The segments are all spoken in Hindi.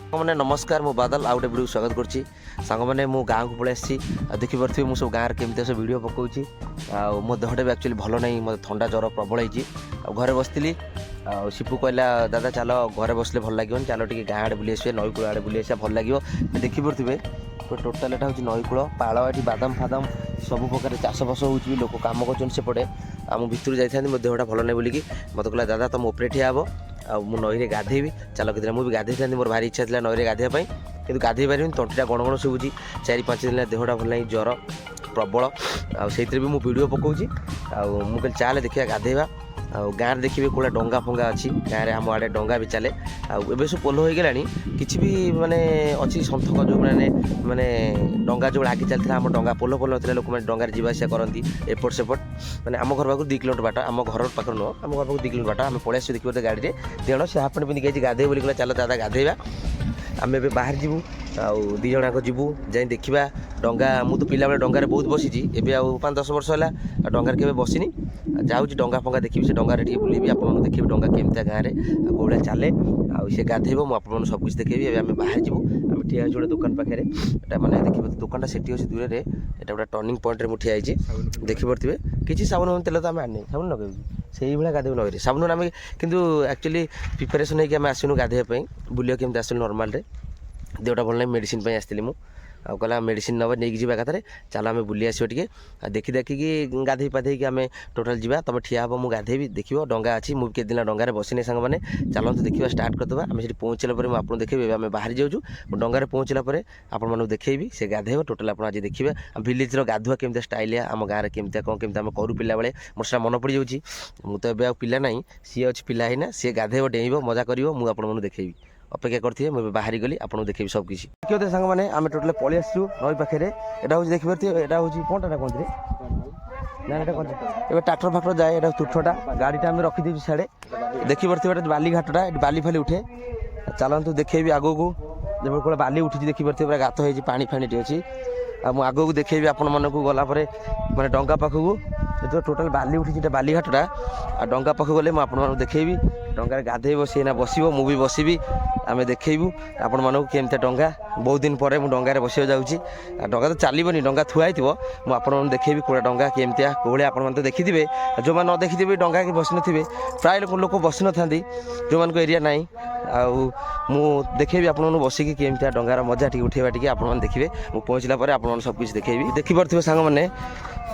मैंने नमस्कार मु बादल आउ गोटे वीडियो स्वागत करुँची सांग मैंने मु गाँव को पलि आसी देखिपे मुझे सब गाँव केमती सब वीडियो पकाऊँगी मो देहटा भी एक्चुअली भल नहीं मत ठंडा ज्वर प्रबल हो घरे बसती शिपू कहला दादा चल घरे बसले भल लगे चलो टे गाँ आड़े बुली आस नईकूल आड़े बुली आसा भल लगे देखिपे टोटाल एटा हूँ नईकूल पाड़ ये बादाम फादाम सब प्रकार चाष बास हो लोक कम करपटे आम भितर जाता मो देहटा भल नहीं बोलिकी मत कहला दादा तुम उपरे ठिया हे आ मु नई गाधेबी चल कि मुझे गाधे था मोर भारी इच्छा था नई गाधेवाई कि गाधे पारि तंटीटा गण गण शुभुची 4-5 दिन देहटा भल नहीं ज्वर प्रबल आते भी मुझे वीडियो पकाऊँगी मुझे चल देखा गाधेवा गाँव देखिए कौड़ा डंगा फंगा अच्छी गाँव में आम आड़े डंगा भी चले आए सब पोल हो गला कि भी माने अच्छी सन्थक जो मैंने माने डंगा जो आगे चलता आम डंगा पोल पोल ना लोक मैंने डंगार जावासा करती एपट सेपट मैंने आम घर पाक 2 किलोमीटर बाट आम घर पाख नुह आम घर पाक 2 किलोमीटर बाट आम पलि आस देखिए गाड़ी में दिजन से हाफ पैंट पिंधिक गाधे बोली चल दादा गाधेवा आम ए बाहर जीवु आउ 2 जन जीवु जाई देखा डंगा मुझे तो पिला डंगार बहुत बसीची एवं आउ 5-10 वर्ष है डंगार के बसिनी जाऊँगी डंगा फंगा देखी से डंगार टे बुलेबी आप देखिए डंगा केमती गाँव में कौड़ा चले आए गाधेब मुझे सब कुछ देखेबी आम बाहर जीवु आम ठिया हो गोटे दुकान पाखे मैंने देखिए दुकानटा से अच्छी दूर में यहाँ गोटे टर्निंग पॉइंट में ठिया देखिपे किसी साबुन तेल तो आम आने साबुन लगे से भाई गाधेब नई साबुन आम कि एक्चुअली प्रिपेरेसन होकर आम आसनु गाधेवाई बुलिया केमती आसलु नर्माल देहटा भल नहीं मेडिसिन आसती मुझे कहला मेडिसिन नवा नहीं जावा कथा चल आम बुली आसो टे देखी देखिकी गाधे पाधे आम टोटाल जा तुम ठिया हे मुझे गाधेबी देख डंगा अच्छी मुझे केत दिन डंगार बसने सांग मैंने चलते देखा स्टार्ट करदे आम से पहुँचला मुझे देखेबी आम बाहर जाऊँ डंगार पहुँचला आपको देखेबी से गाधेब टोटाल आप आज देखिए विलेज गाधुआ केमती स्टाइलिया आम गाँव में केमती कौन केमती आम करूँ पिला बेले मोर से मन पड़ जाऊँगी मुझे तो पिला ना सी अच्छी पिला है सी गाधेब डेइब मजा कर मुझे देखेबी अपेक्षा करते मुझे बाहरी गली आपको देखेबी सब किसी देखिए सांग मैंने आम टोटाल पलि आसु नई पाखे यहाँ हूँ देखिए यहाँ हूँ कौनटा कहते ना ये कौन ट्राक्टर फाक्टर जाए यहाँ तुठटा गाड़ीटा आम रखीदे साढ़े देखिपे बाली घाटा बाली फाली उठे चलतु देखेबी आग को जब कौन बाली उठी देखिपे पूरा गात हो पानी फानी टी अच्छी आग को देखेबी आपण मन को गलापर मैंने डंगा पाखक जो टोटाल बाली उठी बाली घाटा आ डंगा पाख गले मुझे देखेबी डंगार गाधेब सी ना बस मुझे बसबी आम देखू आपण मानक केमती डंगा बहुत दिन पर मुझे डंगार बस जाऊँगी डंगा तो चलनी डंगा थुआई मुझे देखेबी कौड़ा डंगा केमतिया कौड़ा आप देखिथे जो मैंने न देखिथे डंगा कि बस थे प्राय लोक बस न था जो मान एरिया ना देखेबी आपको बसिकी केमतिया डंगार मजा टी उठेवा टी आप देखिए मुझे पहुँचला आप सब कुछ देखेबी देखिपे सांग मैंने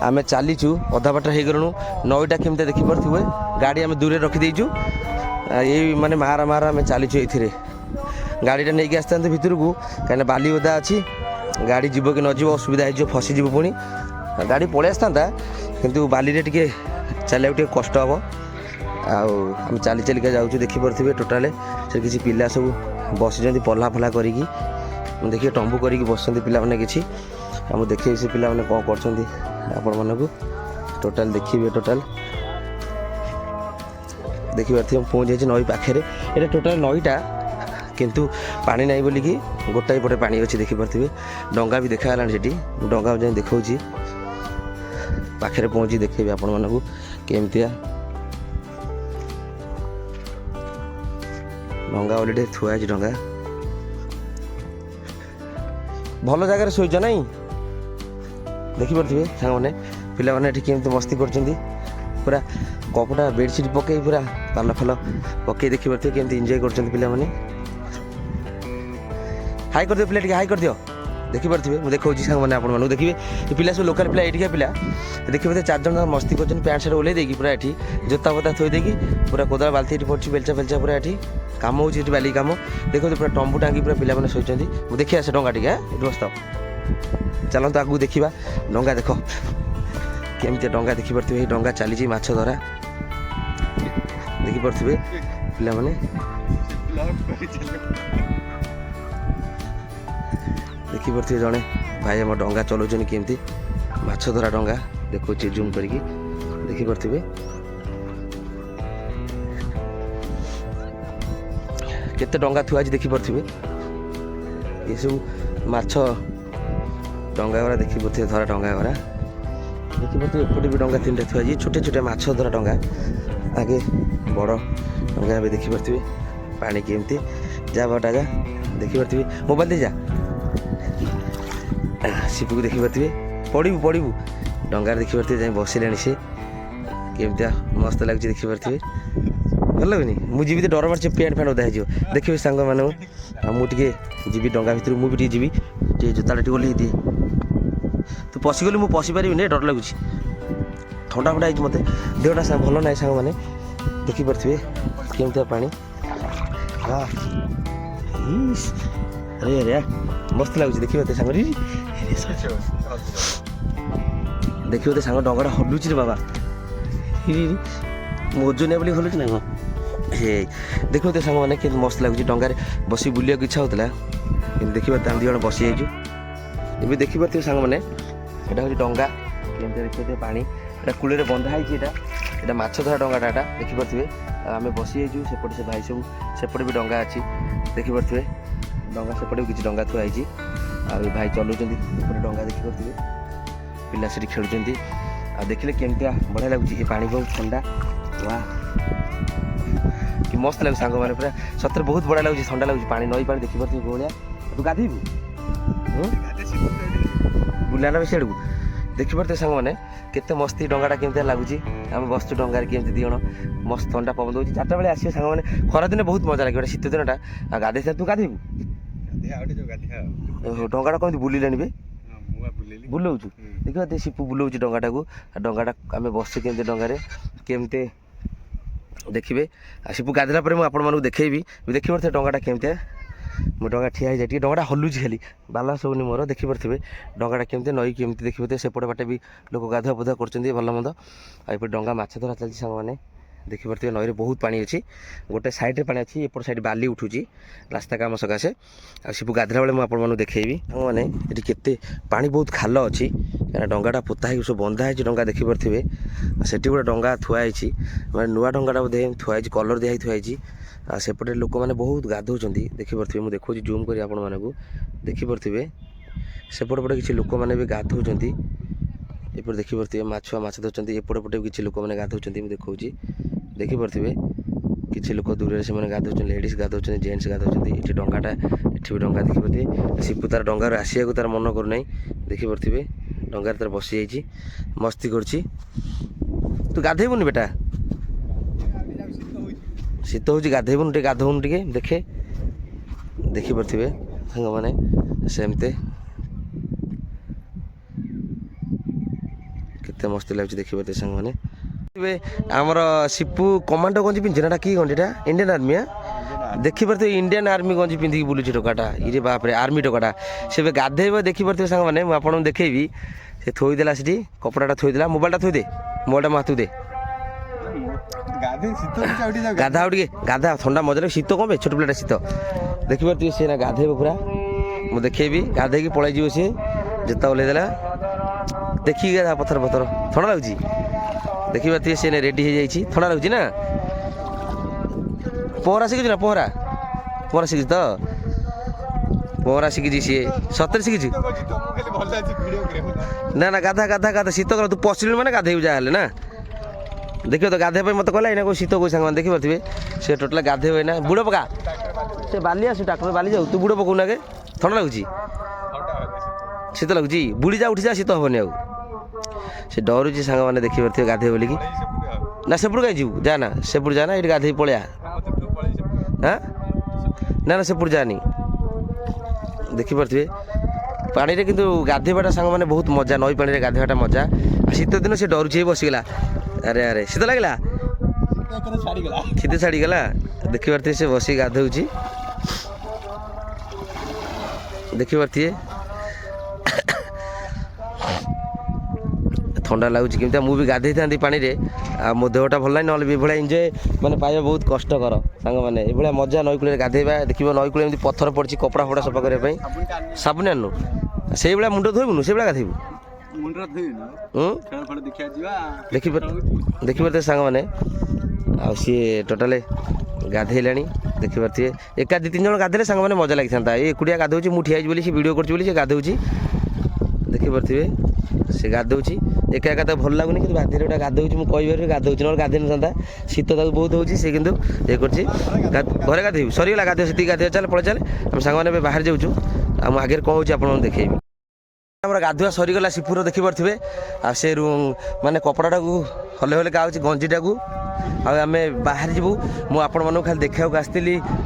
आम चलीचु अधा बाट हो गलु नईटा केमती देखिपे गाड़ी आम दूर रखीदेचु ये माने मारा मारा आम चलीचु ये गाड़ीटा नहीं आसता भितर को कहीं बाली ओदा अच्छी गाड़ी जीव कि न जीव असुविधा हो फसीज पुणी गाड़ी पलि आसता किंतु बाली टे चलिया टे कष्ट हम आम चली चलिका जाऊँ देखिपे टोटाल से किसी पिला सब बस पल्ला फल्ला करी देखिए टंबू कर बस पाने कि देखिए से पिला मैंने कौन कर टोटाल देखिए टोटाल देखिए पहुँच जाए नई पाखे ये टोटाल नईटा किंतु पानी नहीं बोलिकी गोटाई पटे पानी अच्छी देखिपे डंगा भी देखागला से डंगा जाए देखा पाखे पहुँची देखेबी आपण मानू केमतिया डंगा अलरेडी थुआ डंगा भल जगार शोच ना देखिपे सांग मैंने पिला मैंने केमती मस्ती कर पूरा कपड़ा बेडसीट पकई पूरा पाल फाल पकई देखिपे केमती एंजॉय कर पिला मैंने हाई कर दियो पिला हाई कर दियो देखिपे मुझे देखा सांग मैंने आपको देखिए पिला सब लोकल पिला ये पिला देखिए 4 जन मस्ती कर पैंट सार्ट ओल्ले देकी पूरा ये जोता बोता थोई देकी पूरा कोदाल बाल्टी पड़ी बेलचा बेलचा पूरा ये कम हो बाली कम देखो पूरा टंबू टांगी पूरा पिला मैंने शोचती मुझे देखिए आसे डंगा टे बस चलते आगू देखा डंगा देख केमती डंगा देखिपे ये डंगा चली माछ धरा देखिपे पिला मैंने देखिपे जड़े भाई आम डंगा चलाउन केमती माछ धरा डंगा देखो जूम करके देखिपे केते डंगा थुआ देखिपे ये सब माछ डंगा गरा देखिपे धरा डंगा गरा देखिपे एपटे भी डंगा 3टा थुआ छोटे छोटे माछ धरा डंगा आगे बड़ डंगा देखिपे पानी केमती जा बटा जा ଦେଖିପାରୁଥିବେ ମୋବାଇଲ ଦେଇ ଯା ଶିପୁକୁ ଦେଖିପାରୁଥିବେ ପଡ଼ିବୁ ଡଙ୍ଗାରେ ଦେଖିପାରୁଥିବେ ଯାଇ ବସିଲାଣି ସେ କେମିତିଆ ମସ୍ତ ଲାଗୁଛି ଦେଖିପାରୁଥିବେ ଭଲ ଲାଗୁନି ମୁଁ ଯିବି ତ ଡର ମାରୁଛି ପ୍ୟାଣ୍ଟ ଫ୍ୟାଣ୍ଟ ଓଦା ହେଇଯିବ ଦେଖିବି ସାଙ୍ଗମାନଙ୍କୁ ଆଉ ମୁଁ ଟିକେ ଯିବି ଡଙ୍ଗା ଭିତରୁ ମୁଁ ବି ଟିକେ ଯିବି ଟିକେ ଜୋତାଟା ଟିକେ ଓହ୍ଲେଇ ଦିଏ ତୁ ପଶିଗଲି ମୁଁ ପଶି ପାରିବିନି ଡର ଲାଗୁଛି ଥଣ୍ଡା ଫଣ୍ଡା ହେଇଛି ମୋତେ ଦେହଟା ଭଲ ନାହିଁ ସାଙ୍ଗମାନେ ଦେଖିପାରୁଥିବେ କେମିତିଆ ପାଣି ଆରେ ଆରେ ମସ୍ତ ଲାଗୁଛି ଦେଖିପାରୁଥିବେ ସାଙ୍ଗ ଦେଖିପାରୁଥିବେ ସାଙ୍ଗ ଡଙ୍ଗାଟା ହଲୁଛି ରେ ବାବା ମୋ ଓଜନିଆ ବୋଲି ହଲୁଛି ନା କ'ଣ ହେ ଦେଖିପାରୁଥିବେ ସାଙ୍ଗମାନେ କେମିତି ମସ୍ତ ଲାଗୁଛି ଡଙ୍ଗାରେ ବସି ବୁଲିବାକୁ ଇଚ୍ଛା ହେଉଥିଲା କିନ୍ତୁ ଦେଖିପାରୁଥିବେ ଆମେ ଦୁଇ ଜଣ ବସିଯାଇଛୁ ଏବେ ଦେଖିପାରୁଥିବେ ସାଙ୍ଗମାନେ ଏଇଟା ହେଉଛି ଡଙ୍ଗା କେମିତି ଦେଖିପାରୁଥିବେ ପାଣି ଏଇଟା କୂଳରେ ବନ୍ଧା ହେଇଛି ଏଇଟା ମାଛ ଧରା ଡଙ୍ଗାଟା ଏଇଟା ଦେଖିପାରୁଥିବେ ଆମେ ବସିଯାଇଛୁ ସେପଟେ ସେ ଭାଇ ସବୁ ସେପଟେ ବି ଡଙ୍ଗା ଅଛି ଦେଖିପାରୁଥିବେ ଡଙ୍ଗା ସେପଟେ ବି କିଛି ଡଙ୍ଗା ଥୁଆ ହେଇଛି ଆଉ ଏ ଭାଇ ଚଲାଉଛନ୍ତି ସେପଟେ ଡଙ୍ଗା ଦେଖିପାରୁଥିବେ ପିଲା ସେଠି ଖେଳୁଛନ୍ତି ଆଉ ଦେଖିଲେ କେମିତିଆ ବଢ଼ିଆ ଲାଗୁଛି ଏ ପାଣି ବହୁତ ଥଣ୍ଡା ୱା କି ମସ୍ତ ଲାଗୁଛି ସାଙ୍ଗମାନେ ପୁରା ସତରେ ବହୁତ ବଢ଼ିଆ ଲାଗୁଛି ଥଣ୍ଡା ଲାଗୁଛି ପାଣି ନଈ ପାଣି ଦେଖିପାରୁଥିବେ ଭଳିଆ ତୁ ଗାଧେଇବୁ ବୁଲିଲା ବେଶୀ ଆଡ଼କୁ ଦେଖିପାରୁଥିବେ ସାଙ୍ଗମାନେ କେତେ ମସ୍ତି ଡଙ୍ଗାଟା କେମିତିଆ ଲାଗୁଛି ଆମେ ବସୁଛୁ ଡଙ୍ଗାରେ କେମିତି ଦୁଇ ଜଣ ମସ୍ତ ଥଣ୍ଡା ପବନ ଦେଉଛି ଚାରିଟା ବେଳେ ଆସିବେ ସାଙ୍ଗମାନେ ଖରାଦିନେ ବହୁତ ମଜା ଲାଗିବ ଶୀତ ଦିନଟା ଆଉ ଗାଧେଇ ତୁ ଗାଧେଇବୁ ଡଙ୍ଗାଟା କେମିତି ବୁଲିଲାଣି ବେ ବୁଲଉଛୁ ଦେଖିବା ଶିପୁ ବୁଲଉଛି ଡଙ୍ଗାଟାକୁ ଆଉ ଡଙ୍ଗାଟା ଆମେ ବସିଛୁ କେମିତି ଡଙ୍ଗାରେ କେମିତି ଦେଖିବେ ଆଉ ଶିପୁ ଗାଧେଇଲା ପରେ ମୁଁ ଆପଣମାନଙ୍କୁ ଦେଖେଇବି ଦେଖିପାରୁଥିବେ ଡଙ୍ଗାଟା କେମିତିଆ ମୁଁ ଡଙ୍ଗା ଠିଆ ହେଇଯାଏ ଟିକେ ଡଙ୍ଗାଟା ହଲୁଛି ଖାଲି ବାଲାନ୍ସ ହେଉନି ମୋର ଦେଖିପାରୁଥିବେ ଡଙ୍ଗାଟା କେମିତି ନଈ କେମିତି ଦେଖିପାରୁଥିବେ ସେପଟେ ବାଟେ ବି ଲୋକ ଗାଧୁଆ ପାଧୁଆ କରୁଛନ୍ତି ଭଲ ମନ୍ଦ ଆଉ ଏପଟେ ଡଙ୍ଗା ମାଛ ଧରା ଚାଲିଛି ସାଙ୍ଗମାନେ ଦେଖିପାରୁଥିବେ ନଈରେ ବହୁତ ପାଣି ଅଛି ଗୋଟେ ସାଇଡ଼୍ରେ ପାଣି ଅଛି ଏପଟ ସାଇଡ଼୍ ବାଲି ଉଠୁଛି ରାସ୍ତା କାମ ସକାଶେ ଆଉ ଶିପୁ ଗାଧେଇଲା ବେଳେ ମୁଁ ଆପଣମାନଙ୍କୁ ଦେଖେଇବି ସାଙ୍ଗମାନେ ଏଠି କେତେ ପାଣି ବହୁତ ଖାଲ ଅଛି କାହିଁକିନା ଡଙ୍ଗାଟା ପୋତା ହେଇକି ସବୁ ବନ୍ଧା ହେଇଛି ଡଙ୍ଗା ଦେଖିପାରୁଥିବେ ସେଠି ଗୋଟେ ଡଙ୍ଗା ଥୁଆ ହେଇଛି ମାନେ ନୂଆ ଡଙ୍ଗାଟା ବୋଧେ ଥୁଆ ହେଇଛି କଲର୍ ଦିଆ ହେଇକି ଥୁଆ ହେଇଛି ଆଉ ସେପଟେ ଲୋକମାନେ ବହୁତ ଗାଧଉଛନ୍ତି ଦେଖିପାରୁଥିବେ ମୁଁ ଦେଖାଉଛି ଜୁମ୍ କରି ଆପଣମାନଙ୍କୁ ଦେଖିପାରୁଥିବେ ସେପଟେ ପଟେ କିଛି ଲୋକମାନେ ବି ଗାଧଉଛନ୍ତି ଏପଟେ ଦେଖିପାରୁଥିବେ ମାଛ ଧରୁଛନ୍ତି ଏପଟେ ପଟେ ବି କିଛି ଲୋକମାନେ ଗାଧଉଛନ୍ତି ମୁଁ ଦେଖାଉଛି ଦେଖିପାରୁଥିବେ କିଛି ଲୋକ ଦୂରରେ ସେମାନେ ଗାଧଉଛନ୍ତି ଲେଡ଼ିଜ୍ ଗାଧଉଛନ୍ତି ଜେଣ୍ଟସ୍ ଗାଧଉଛନ୍ତି ଏଠି ଡଙ୍ଗାଟା ଏଠି ବି ଡଙ୍ଗା ଦେଖିପାରୁଥିବେ ଶିପୁ ତାର ଡଙ୍ଗାରୁ ଆସିବାକୁ ତାର ମନ କରୁନାହିଁ ଦେଖିପାରୁଥିବେ ଡଙ୍ଗାରେ ତାର ବସିଯାଇଛି ମସ୍ତି କରୁଛି ତୁ ଗାଧେଇବୁନି ବେଟା ଶୀତ ହେଉଛି ଗାଧେଇବୁନି ଟିକେ ଗାଧଉନୁ ଟିକେ ଦେଖେ ଦେଖିପାରୁଥିବେ ସାଙ୍ଗମାନେ ସେମିତି କେତେ ମସ୍ତି ଲାଗୁଛି ଦେଖିପାରୁଥିବେ ସାଙ୍ଗମାନେ ଆମର ଶିପୁ କମାଣ୍ଡୋ ଗଞ୍ଜି ପିନ୍ଧିଛି ନା କି ଗଞ୍ଜିଟା ଇଣ୍ଡିଆନ୍ ଆର୍ମି ଦେଖିପାରୁଥିବେ ଇଣ୍ଡିଆନ୍ ଆର୍ମି ଗଞ୍ଜି ପିନ୍ଧିକି ବୁଲୁଛି ଟୋକାଟା ଇରେ ବାପରେ ଆର୍ମି ଟୋକାଟା ସେ ଏବେ ଗାଧେଇବ ଦେଖିପାରୁଥିବେ ସାଙ୍ଗମାନେ ମୁଁ ଆପଣଙ୍କୁ ଦେଖେଇବି ସେ ଥୋଇଦେଲା ସେଠି କପଡ଼ାଟା ଥୋଇଦେଲା ମୋବାଇଲଟା ଥୋଇଦେ ମୋବାଇଲଟା ମୋ ହାତକୁ ଦେ ଗାଧା ଆଉ ଟିକେ ଗାଧା ଥଣ୍ଡା ମଜାରେ ଶୀତ କ'ଣ ପାଇଁ ଛୋଟ ପିଲାଟା ଶୀତ ଦେଖିପାରୁଥିବେ ସିଏ ନା ଗାଧେଇବ ପୁରା ମୁଁ ଦେଖେଇବି ଗାଧେଇକି ପଳାଇଯିବ ସିଏ ଜୋତା ଓହ୍ଲେଇଦେଲା ଦେଖିକି ଗାଧା ପଥର ଥଣ୍ଡା ଲାଗୁଛି ଦେଖିପାରୁଥିବେ ସିଏ ରେଡ଼ି ହେଇଯାଇଛି ଥଣ୍ଡା ଲାଗୁଛି ନା ପହଁରା ଶିଖିଛୁ ନା ପହଁରା ଶିଖିଛୁ ତ ପହଁରା ଶିଖିଛି ସିଏ ସତରେ ଶିଖିଛୁ ନା ଗାଧା ଶୀତ କର ତୁ ପଶିଲୁ ମାନେ ଗାଧେଇବୁ ଯାହା ହେଲେ ନା ଦେଖିବ ତ ଗାଧେଇବା ପାଇଁ ମୋତେ କହିଲା ଏଇନା କେଉଁ ଶୀତ କେଉଁ ସାଙ୍ଗମାନେ ଦେଖିପାରୁଥିବେ ସେ ଟୋଟାଲ ଗାଧେଇବ ଏଇନା ବୁଡ଼ ପକା ସେ ବାଲି ଆସୁ ଟ୍ରାକ୍ଟର ବାଲି ଯାଉ ତୁ ବୁଡ଼ ପକଉନା କେ ଥଣ୍ଡା ଲାଗୁଛି ଶୀତ ଲାଗୁଛି ବୁଡ଼ି ଯା ଉଠି ଯା ଶୀତ ହେବନି ଆଉ ସେ ଡରୁଛି ସାଙ୍ଗମାନେ ଦେଖିପାରୁଥିବେ ଗାଧେଇ ବୋଲିକି ନା ସେପଟୁ କାହିଁ ଯିବୁ ଯା ନା ସେପଟୁ ଯା ନା ଏଇଠି ଗାଧେଇ ପଳେଆ ହାଁ ନା ସେପଟୁ ଯାନି ଦେଖିପାରୁଥିବେ ପାଣିରେ କିନ୍ତୁ ଗାଧେଇବାଟା ସାଙ୍ଗମାନେ ବହୁତ ମଜା ନଈ ପାଣିରେ ଗାଧେଇବାଟା ମଜା ଆଉ ଶୀତ ଦିନ ସେ ଡରୁଛି ବସିଗଲା ଆରେ ଶୀତ ଲାଗିଲା ଶୀତ ଛାଡ଼ିଗଲା ଦେଖିପାରୁଥିବେ ସେ ବସିକି ଗାଧଉଛି ଦେଖିପାରୁଥିବେ ଥଣ୍ଡା ଲାଗୁଛି କେମିତି ମୁଁ ବି ଗାଧେଇଥାନ୍ତି ପାଣିରେ ଆଉ ମୋ ଦେହଟା ଭଲ ନାହିଁ ନହେଲେ ବି ଏଭଳିଆ ଏନ୍ଜୟ ମାନେ ପାଇବା ବହୁତ କଷ୍ଟକର ସାଙ୍ଗମାନେ ଏଭଳିଆ ମଜା ନଈକୂଳରେ ଗାଧେଇବା ଦେଖିବ ନଈକୂଳେ ଏମିତି ପଥର ପଡ଼ିଛି କପଡ଼ା ଫପଡ଼ା ସଫା କରିବା ପାଇଁ ସାବୁନ ଆଣିନୁ ସେଇଭଳିଆ ମୁଣ୍ଡ ଧୋଇବୁନୁ ସେଇଭଳିଆ ଗାଧେଇବୁ ଦେଖିପାରୁଥିବେ ସାଙ୍ଗମାନେ ଆଉ ସିଏ ଟୋଟାଲେ ଗାଧେଇଲାଣି ଦେଖିପାରୁଥିବେ ଏକା 2-3 ଜଣ ଗାଧେଇଲେ ସାଙ୍ଗମାନେ ମଜା ଲାଗିଥାନ୍ତା ଏ ଏକୁଟିଆ ଗାଧଉଛି ମୁଁ ଠିଆ ହେଇଛି ବୋଲି ସେ ଭିଡ଼ିଓ କରୁଛି ବୋଲି ସେ ଗାଧଉଛି ଦେଖିପାରୁଥିବେ से गाधोची एका एका तो भल लगुनि कि बाध्य गोटे गाधोची मुझे कहीपर गाधोची ना गाधे ना शीत तक बहुत होची से किंतु ये करछि घरे गाधेबी सरीगला गाधे से गाधे चल पड़े चल आम सांग बाहर जाऊँ आम आगे कौन हो देखेबी आम गाधुआ सरीगला सीपुर देखिपे आ से माने कपड़ा को हले हले गाँव गंजीटा को आम बाहर जीवु मुझे खाली देखा आसती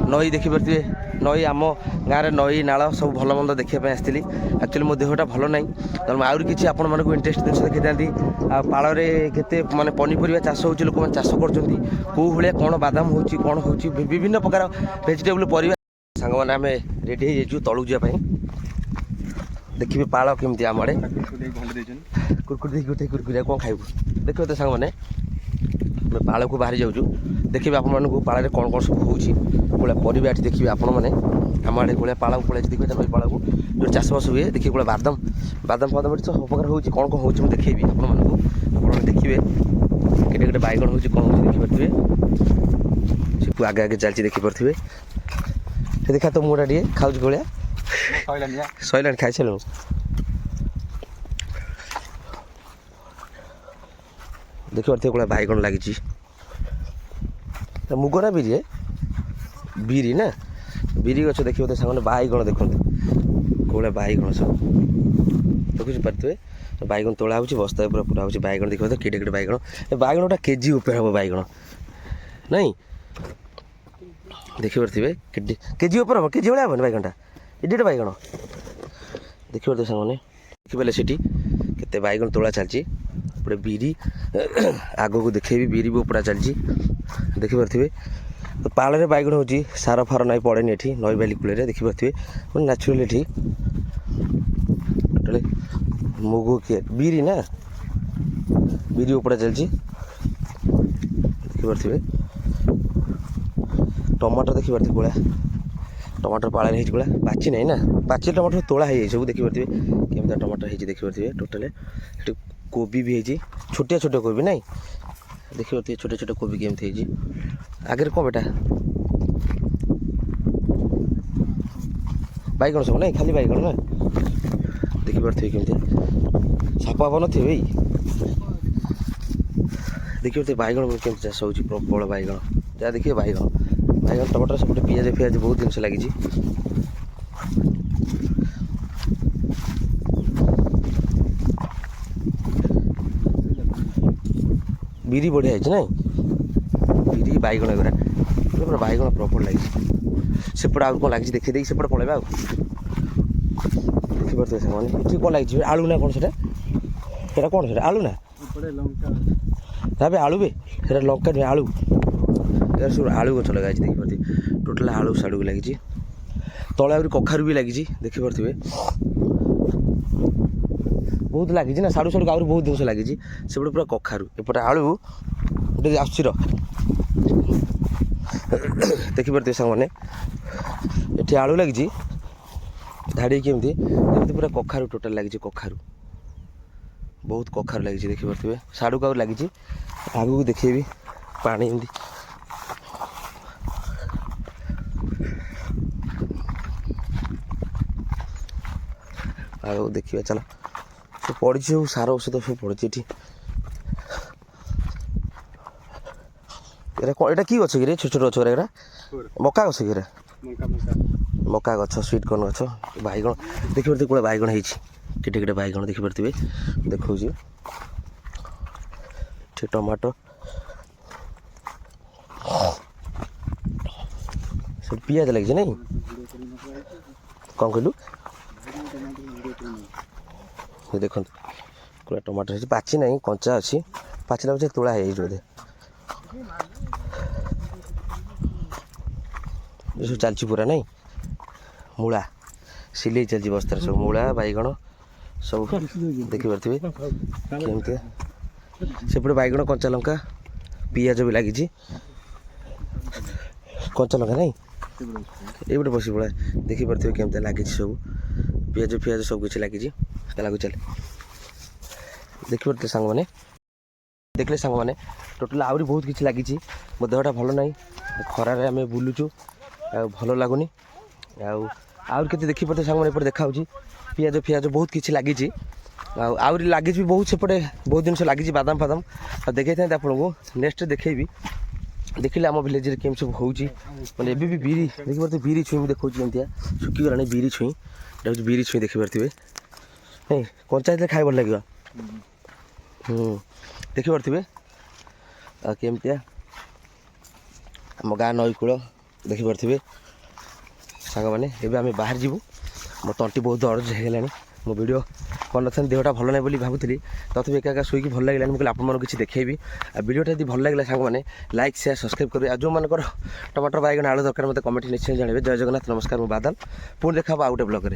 नई देखिपे नई आम गाँव में नई नाल सब भल मंद देखापी आसती एक्चुअली मो देहटा भल ना तेणु आहरी किसी आपण मानक इंटरेस्ट जिन देखी था पाल के माने पनीपरिया चाष हो लोक मैंने चाष कर भाया कौन बादाम हो कौन हो विभिन्न प्रकार भेजिटेबल परिया सांग मैंने आम रेडी हो तलू जावाई देखिए पाल केमती आम आड़े कुरकुरी कुरकुरिया कौन खाइबू देखिए तो सांग मैंने पाल को बाहरी जाऊँ देखिए आपण मानक पाल कौन कौन सब होगा परिवा ये देखिए आपण मैंने आम आड़े भाया पाल को पड़े देखिए नई पाल को जो चाषबास हुए देखिए भाया बादाम बादाम फादाम ये सब प्रकार हो कौन कौन हो देखेबी आप देखिए केटे केटे बैगण हो कौन हो देखिपे से आगे आगे चलती देखिपे देखा तो मुझा टे खाऊ भाया सैला खाई सारू देखिपे कौन बैगण लगी मुग ना बिरी बिरी ना बिरी गच देखिए तो सामने बैगण देखते कौन बैगण सब देखुच पारे बैगण तोला हो बस्ता पूरा पूरा हो बैगण देखिए तो केटे केटे बैगण बैगण गोटा केजी उपर हम बैगण नहीं देखिपे केजी उपर हम केजी भाया हे बैगणटा एडिटे बैगण देखिए तो सामने देखिपारे से केते बैगण तोला चलती पूरे बिरी आग को देखेबी बिरी भी पूरा चलती देखिपे तो पाल बैगण हो सार फार नाई पड़ेनि ये नई बाली कूल देखिपे नाचुराली ये टोटाली मुग किए बिरी ना बिरी उपड़ा चलती देखिपे टमाटर देखिपे कोला टमाटर पाल भाया पाची ना पाची टमाटर तोला है सब देखिपे केमता टमाटर है देखिपे टोटाल कोबी भी है छोटिया छोटिया कोबी ना देखिए छोटे छोटे कोबी केमती आगे कौन बेटा बैगण सब ना खाली बैगण ना देखिपे केमती सापा पन थे भाई देखिए बैगण केमती चाष हो प्रबल बैगण जहाँ देखिए बैगण बैगण टमाटर सब पियाज फियाज बहुत जिन लगी बिरी बढ़िया है ना बिरी बैगण एगुरा पूरा बैगण प्रबल लगी सेपटे आउ कौन लगी देखी सेपटे पलैबा देखिपे से कौन लगी आलू ना कौन से कौन से आलू ना ना आलू भी लंका नुहे आलू यार सब आलू गच लगा देखिपे टोटाल आलू साड़ू लगी तले आहरी कखारू भी लगी देखिपे बहुत लगी ना साड़ू साड़ू आहरी बहुत जिन लगी सेपटे पूरा कखारू एपटे आलू गोटे आस देखिपे सांग मैंने ये आलू लगी धाड़ी केमती पूरा कखारू टोटाल लगी कखारू बहुत कखारू लगी देखिपे साड़ू को लगी आग को देखेबी पानी एमती देखिए चलो सब पड़ी सब सार औषध सब पड़ी ये कि गछ कि छोट छोट गछ मका गछ कि मका गछ स्वीट कॉर्न गछ बैगण देखिए कौन बैगण है केटे केटे बैगण देखिपे देखो टमाटो सब पियाज लगी नहीं कौन कहलु देखो पूरा टमाटर है पाची ना कंचा अच्छी पाचिला बच्चे तोड़ा है बोधे सब चलती पूरा नहीं मूला सिले चलती बस्तार सब मूला बैगण सब देखिपे केमती सेपटे बैगण कंचा लंका पियाज भी लगी कंचा लंका नहीं ये बसी पड़ा देखिपे केमती लगी सब पियाज फियाज सब किसी लगी लगू चले देखिपे सांग मैंने देखले सांग मैंने टोटाल आहरी बहुत किसी लगी मो देहटा भल ना खरार आम बुलुचु भल लगुनि आउर के देखिपे सांग मैंने देखा पियाज फियाज बहुत किसी लगी आहरी लगी बहुत सेपटे बहुत जिन लगी बादाम फादाम देखी था आपको नेक्स्ट देखी देखिले आम भिलेज केम सब हो मैंने एबी भी बीरी देखिए बीरी छुई मुझे देखा जमती सुखीगला बीरी छुई ये बीरी छुई देखिपे नहीं कंचा खाई भल लगे देखिपे केमतिया आम गाँ नईकूल देखिपे सांग मैंने आम बाहर जीवु मो तंटी बहुत दर्ज होगा मो वीडियो कौन देहटा भल ना बोली भावुली तथापि एका शुक भल लगे मुझे आपको किसी देखेबी वीडियोटा यदि भल लगे सांग मैंने लाइक शेयर सब्सक्राइब करेंगे जो मानकर टमाटर बैगन आलू दरकार मत कमेंट निश्चय जानवे जय जगन्नाथ नमस्कार मु बादल पुणी देखा आउ गोटे ब्लॉग।